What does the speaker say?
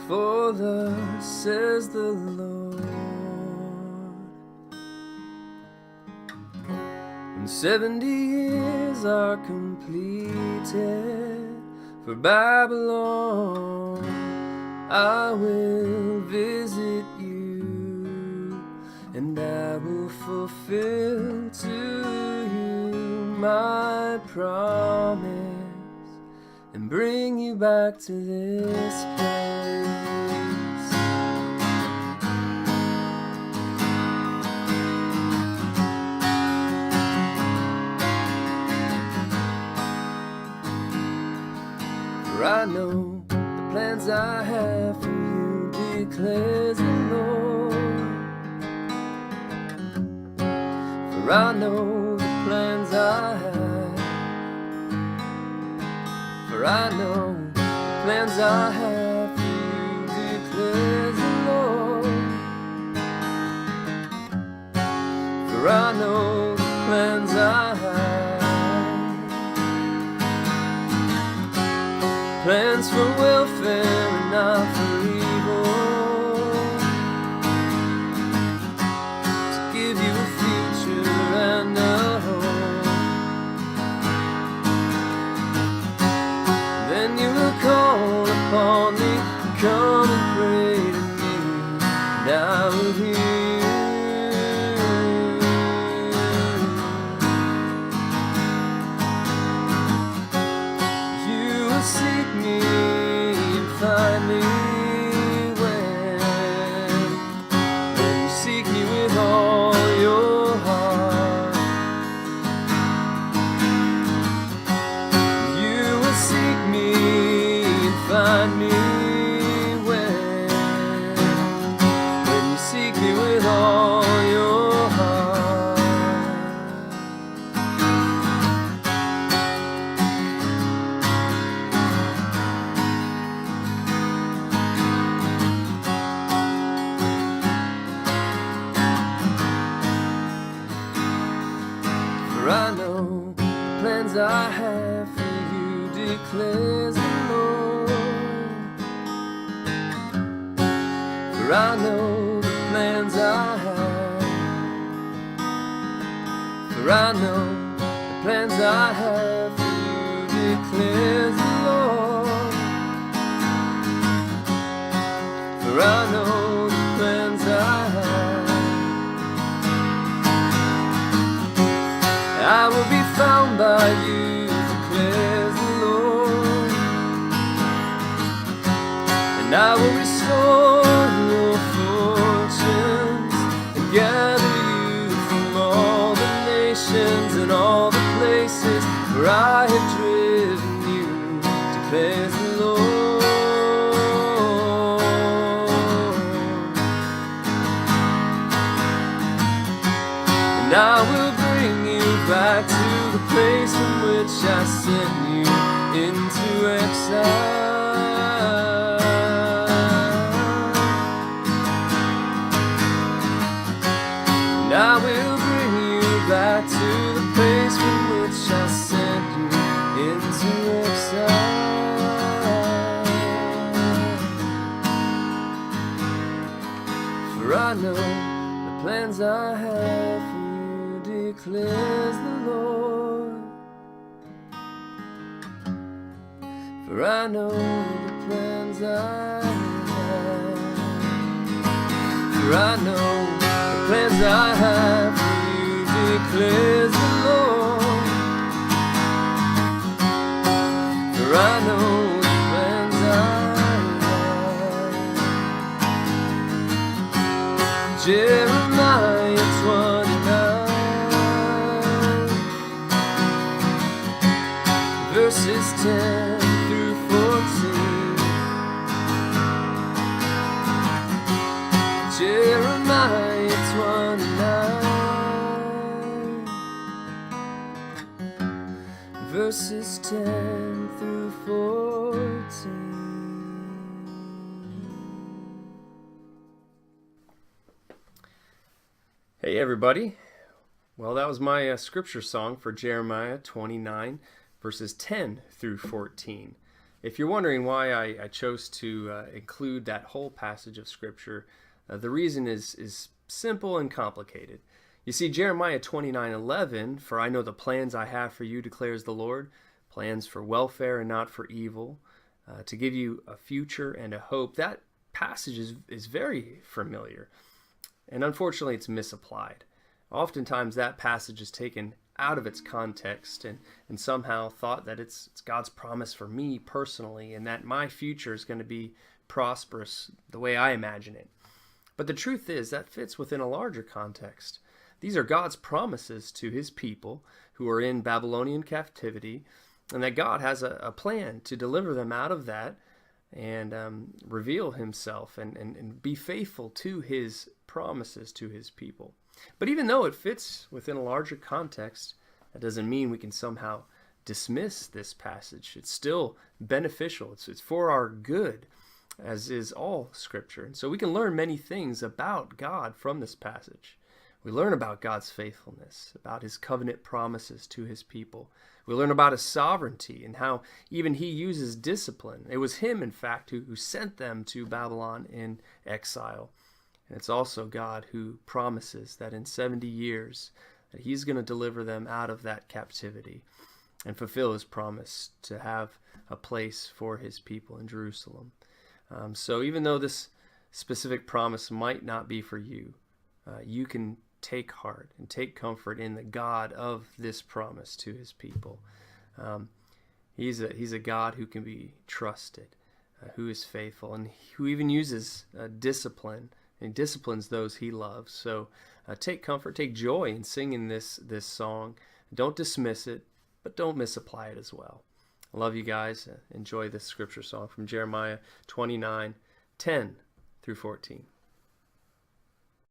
For thus says the Lord, when 70 years are completed for Babylon, I will visit you, and I will fulfill to you my promise, and bring you back to this place. For I know the plans I have for you, declares the Lord. For I know the plans I have. For I know the plans I have for you, declares the Lord. For I know the plans I have, plans for welfare and not for evil, to give you a future and a hope. Then you will call upon me, come and pray to me, and I will hear you. You will seek me and find me when you seek me with all your heart. You will seek me and find me when you seek me with all your heart. For I know the plans I have for you, declares the Lord. For I know the plans I have. For I know the plans I have for you, declares the Lord. For I know the plans I have. I will be found by you, declares the Lord, and I will restore your fortunes and gather you from all the nations and all the places where I have driven you, declares the Lord. And I will bring you back to the place from which I sent you into exile. And I will bring you back to the place from which I sent you into exile. For I know the plans I have for you, declares the Lord. For I know the plans I have. For I know the plans I have for you, declares the Lord. For I know the plans I have. Jeremiah 29, verses 10 through 14. Jeremiah 29, verses 10 through 14. Hey everybody. Well, that was my scripture song for Jeremiah 29, verses 10 through 14. If you're wondering why I chose to include that whole passage of Scripture, the reason is simple and complicated. You see, Jeremiah 29:11, "For I know the plans I have for you, declares the Lord, plans for welfare and not for evil, to give you a future and a hope." That passage is very familiar, and unfortunately it's misapplied. Oftentimes that passage is taken out of its context and somehow thought that it's God's promise for me personally and that my future is going to be prosperous the way I imagine it. But the truth is that fits within a larger context. These are God's promises to his people who are in Babylonian captivity, and that God has a plan to deliver them out of that and reveal himself and be faithful to his promises to his people. But even though it fits within a larger context, that doesn't mean we can somehow dismiss this passage. It's still beneficial. It's for our good, as is all Scripture. And so we can learn many things about God from this passage. We learn about God's faithfulness, about his covenant promises to his people. We learn about his sovereignty and how even he uses discipline. It was him, in fact, who sent them to Babylon in exile. And it's also God who promises that in 70 years that he's going to deliver them out of that captivity and fulfill his promise to have a place for his people in Jerusalem. So even though this specific promise might not be for you, you can take heart and take comfort in the God of this promise to his people. He's a God who can be trusted, who is faithful, and who even uses discipline and disciplines those he loves. So take comfort, take joy in singing this song. Don't dismiss it, but don't misapply it as well. I love you guys. Enjoy this scripture song from Jeremiah 29:10 through 14.